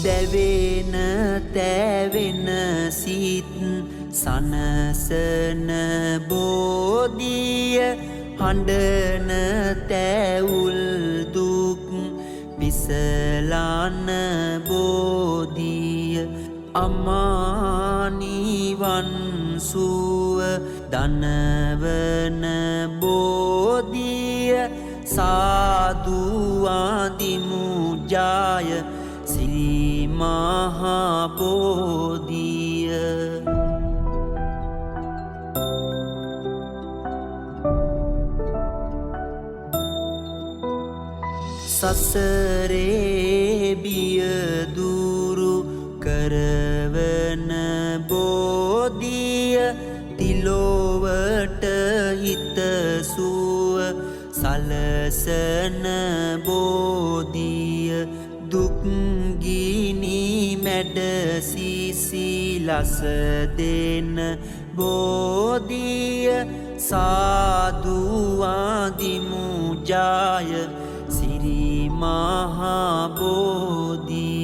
දැවෙන තැවෙන සිත් සනසන බෝධිය හඬන තැවුල් දුක් පිසලන බෝධිය අමා නිවන් සුව දනවන බෝධිය සාදු ආදිමු ජාය සිරි මහා බෝධිය සසරේ බිය දුරු කරවන බෝධිය තිලොවට හිතසුව සලසන බෝධිය දුක්ගිනි මැඩ සිසිලස දෙන බෝධිය සාදු ආදිමු ජාය සිරි මහා බෝධිය